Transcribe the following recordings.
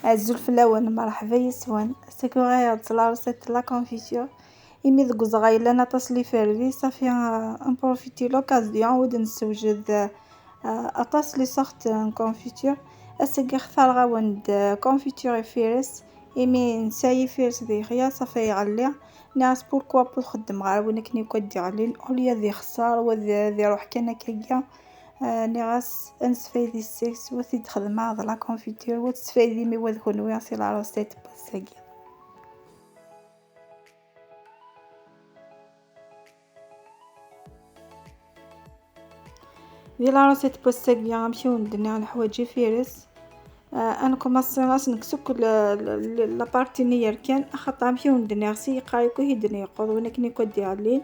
عزو الفلاون مرحبا يسوان سكو غاية لا روسيت لا كونفيتور إمي ذوك زغايلة نطاس لي فيرفي صافي نبروفيتي لوكازيون ود نسوجد أطاس لي صخت كونفيتور أسكي اختار غاوند كونفيتور فيرس إمي نساي فيرس ذي خيا صافي يعلي ناس بوركوا بو خدم غا وينك نيكو دي علين أوليا ذي خسار وذي روح كان كيا نغاس نسفايدي السكس وثي تخدم هذا لا كونفيتور وتسفايدي مي وذكون وياسي لا روسيت بوساكي دي لا روسيت بوساكي نمشيو ندني الحوايج فيرس انا كوماسي راس نكسو كل لا بارتي نير كان خاطر نمشيو ندني غسي قايكو هيدني يقود ونكني كودي علين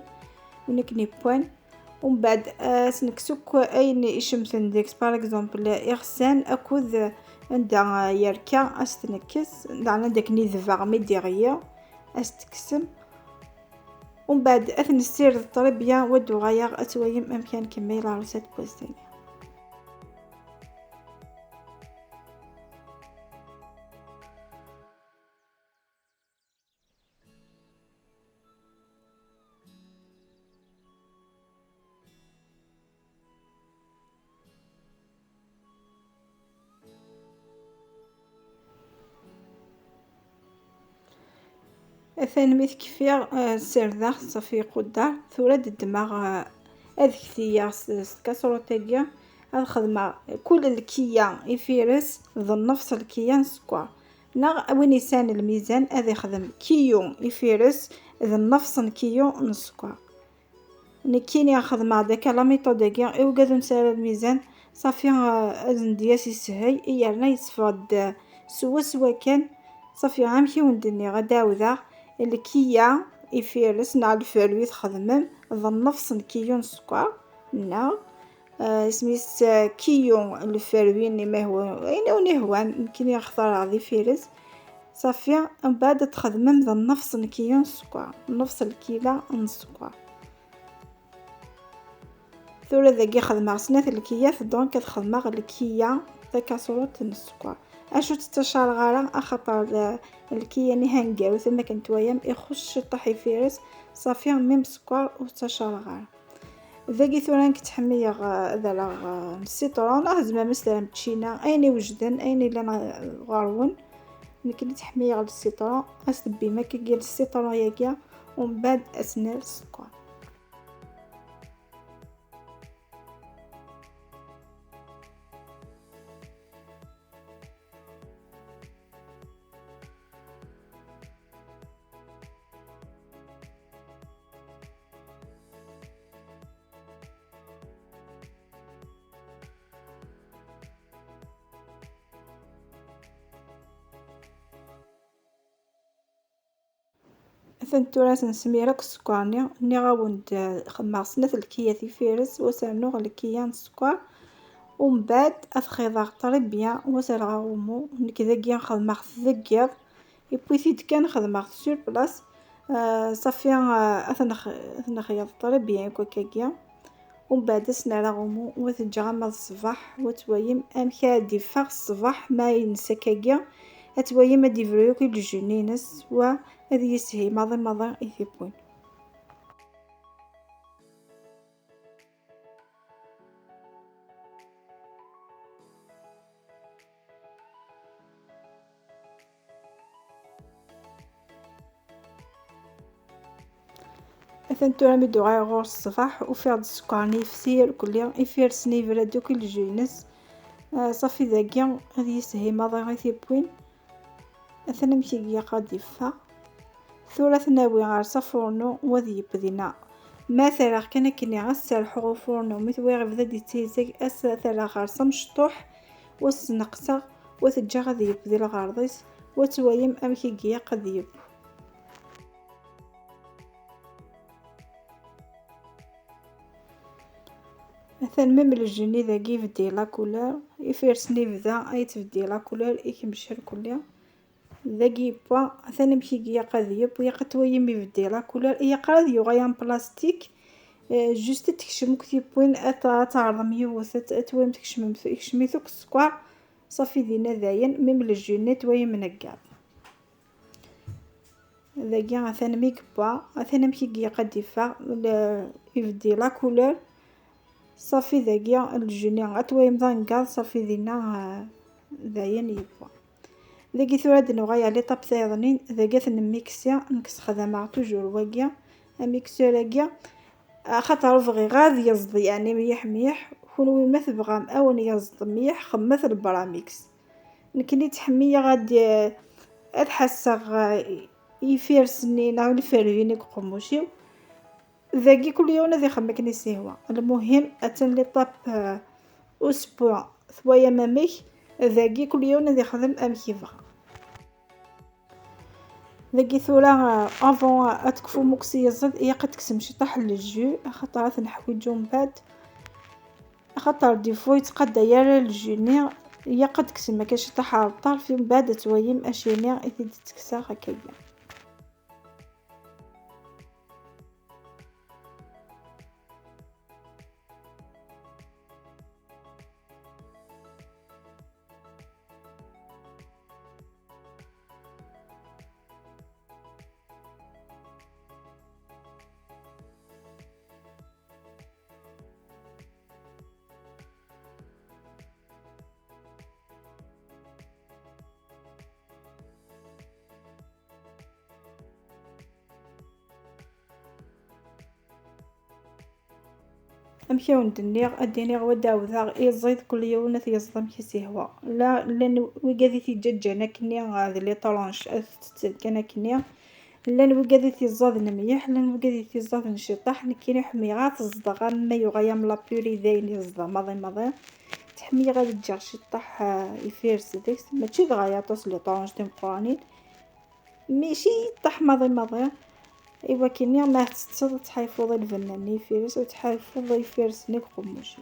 ونكني بوين ومن بعد سنكسوك اين يشمثن ديكس باغ اكزومبل اغسان اكوذ عندها يركا استنكس عندنا داك نيذفا مي ديغيا استكسم ومن بعد اثن السير الطربيه ودو غير اتويم امكان كمي لا روسيت بوستيني اثن ميث كفير سير صافي قدار ثورة الدماغ هذيك ثيا كاسروتيكيا الخدمة كل الكيا يفيرس ذو نفس الكيا نسكوار وين يسان الميزان هذا يخدم كيو يفيرس ذو نفس كيو نسكوار نكيني خدمة داك لا ميثوديكيا يوجد نسال الميزان صافي ازندياس يسهي يرنا يصفاد سوا كان صافي غنمشيو ندني غدا وذا الكيا يفيرس نعرف الفروي تخدمم ذا نفس كيو نسكر نا سميس كيو الفروي اللي ما هو اين هو يمكن يختار هذه فيرس صافي من بعد تخدمم ذا نفس كيو نسكر نفس الكيلا نسكر ثورة ذاكي خدمة سنات الكيات دونك كتخدمة الكيا ذا كاسروت السكر اشو تستشار غارة اخطر الكيا نهانجاو ثم كنت ويام يخش طحي فيرس صافي ميم سكر وتستشار غارة ذاكي ثورة كتحمي ذا السيطرون هزمة مثلا تشينا اين وجدن اين لنا غارون لكن تحمي على السيطرون اسدبي ما كي السيطرون ياكيا ومن بعد اسنان السكر ثنتو راس نسميرك السكراني ني غاوند خدمة سنة الكياتي فيرس وسانو الكيا نسكر ومن بعد افخيضا طريبيا وسال غاومو نكذا كيا خدمة ذكيض يبويثيد كان خدمة سور بلاص صافي اثنا خياط طريبيا كوكاكيا ومن بعد سنا غاومو وتجرم الصباح وتويم امكادي فاغ الصباح ما ينسى كاكيا اتويم ديفريو كي الجنينس و هذه يسهي ماضي يثيبون أثن ترامي دوغاي غور الصباح وفيض السكراني يفسير كليا يفير سنيفرا دوك الجينس صافي ذاكيا هذه يسهي ماضي يثيبون أثن مشي قاد يفا ثورة ناوي غار صفورنو وذي بدينا مثلا كان كني غسل حروفورنو مثوي غير بدا ديتيزك أثلا غار صمشطوح وسنقصة وتجا غادي يبدي الغارضيس وتويم أمكي قد يب مثلا ميم الجني ذاكي يبدي لا كولور يفيرسني بدا اي تبدي لا كولور يكمشي كلها ذاكي با ثاني مشي قضيه ويا قتويم يبدي لا كولور هي قاضي غيان بلاستيك جوست تكشم كتيبوين تعرض ميوث تويم تكشم يكشمي ثوك السكر صافي دينا داين ميم الجونيت وهي منقاب. ذاكي مثلا ميكبا مثلا كي قد يفا يفدي لا كولور صافي ذاكي الجوني غتوي مضنقا صافي دينا داين يبا. ذاكي ثورا نغايا لي طاب تايضنين ذاكي ثنميكسيا نكس خدامة توجور واكيا ميكسوراكيا خاطر بغي غادي يصدي يعني مليح مليح كونوا ما تبغى مأون يصد مليح خمث البراميكس نكني تحميه غادي اتحسغ يفير سنين او الفيرفيني قموشيو ذاكي كل يوم ذي خمكني سيوا. المهم اتن لي طاب اسبوع ثوايا ماميك ذاكي كل يوم ذي خدم ام كيفغ ذاكي ثورا افون اتكفو موكسي يزد ايا قد تكسم شطح للجو خاطر نحويجو من بعد خاطر ديفو يتقدى يا الجوني يا قد تكسم مكاش طاح على الطرف من بعد تويم اشيني اذا تكسا هكايا. امشيو ندنيغ ادينيغ وداوذا يزيد كل يوم يصدم كيسيهوا لا لان وقادي تيجاجانا كني هذا لي طالونش كان كني لان وقادي تيزاد نميح لان وقادي تيزاد نشطح نكيني حميغات الصدغه ما يغيام لا بيوري ذاين يزدا ماضي تحمي غادي تجي شطح يفيرس ديك ماشي دغيا توصل لي طالونش تيمقرانين ماشي طح ماضي ايوا كينيا ما تتصل تحيفوض الفنان يفيرس وتحيفوض يفيرس نيك قموشي.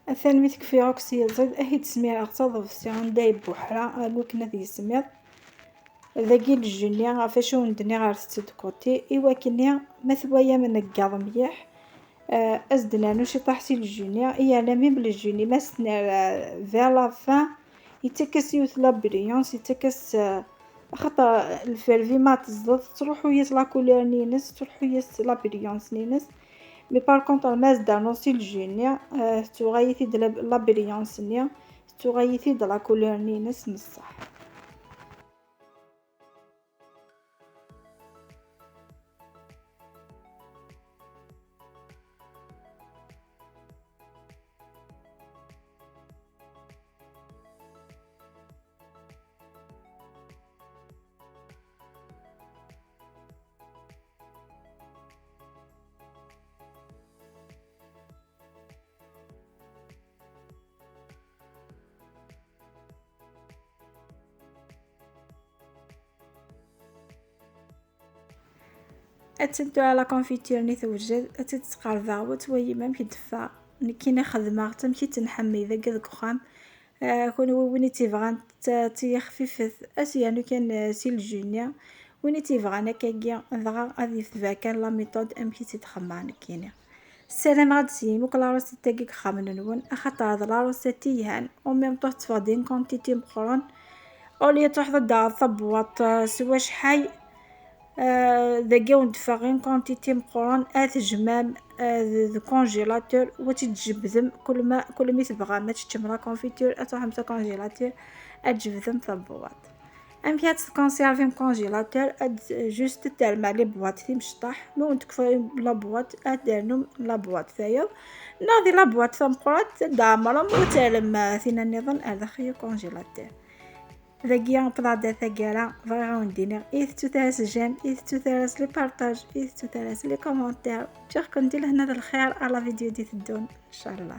الثاني ميتك في عكسي زيد اهي تسمير اغتظ في سيان دايب بوحرا الوكنا ذي سمير ذاكي الجنيا فاشو ندني غير ستة كوتي ايوا كنيا مثويا من القاض مليح ازدنا نوشي طاحتي الجنيا ايا لا ميم بالجني ما سنا فيا لا فان يتكس يوث لا بريونس يتكس خاطر الفيرفي ما تزدد تروحو يس لا كولور نينس تروحو يس لا بريونس نينس مي بار كونطر مازدا نوصي الجينيا تغيثي د لا بريونس نيا تغيثي د لا كولور نينس نصح. اتنتو على كونفيتير ني توجد اتتقرضا وتوي ما مكدفا كينا خدمه تمشي تنحمي ذاك الخام. كون وين تيبغان تيخفف يعني كان سي الجونيا وين تيبغان هكاكيا دغا غادي تبان لا ميثود امشي تتخمم كينا. السلام غاد سيموك لاروس تاكي خامن نون اخاطر هاد لاروس تيهان او ميم طوح تفادين كونتيتي مقرون اولي تروح ضد طبوات سوا شحال ذاكا وندفاغين كونتيتي مقرون جمام ذو كونجيلاتور وتتجبدم كل ما تبغى ما تشمرا كونفيتور تروح نتا كونجيلاتور تجبدم طبوات. ام كي تكونسيرفي كونجيلاتور جوست ترمى لي بواط في مشطح مو تكفى لا بواط دارنم لا بواط ثايا ناضي لا بواط ثم قرات دامرم وتالم ثينا النظام هذا خيو كونجيلاتور ذاكيا بلادا ثقالا فغاون دينير إذ تثارس جيم إذ تثارس لي بارطاج إذ تثارس لي كومونتير تشوف كندير هنا الخير على فيديو دي تدون إن شاء الله.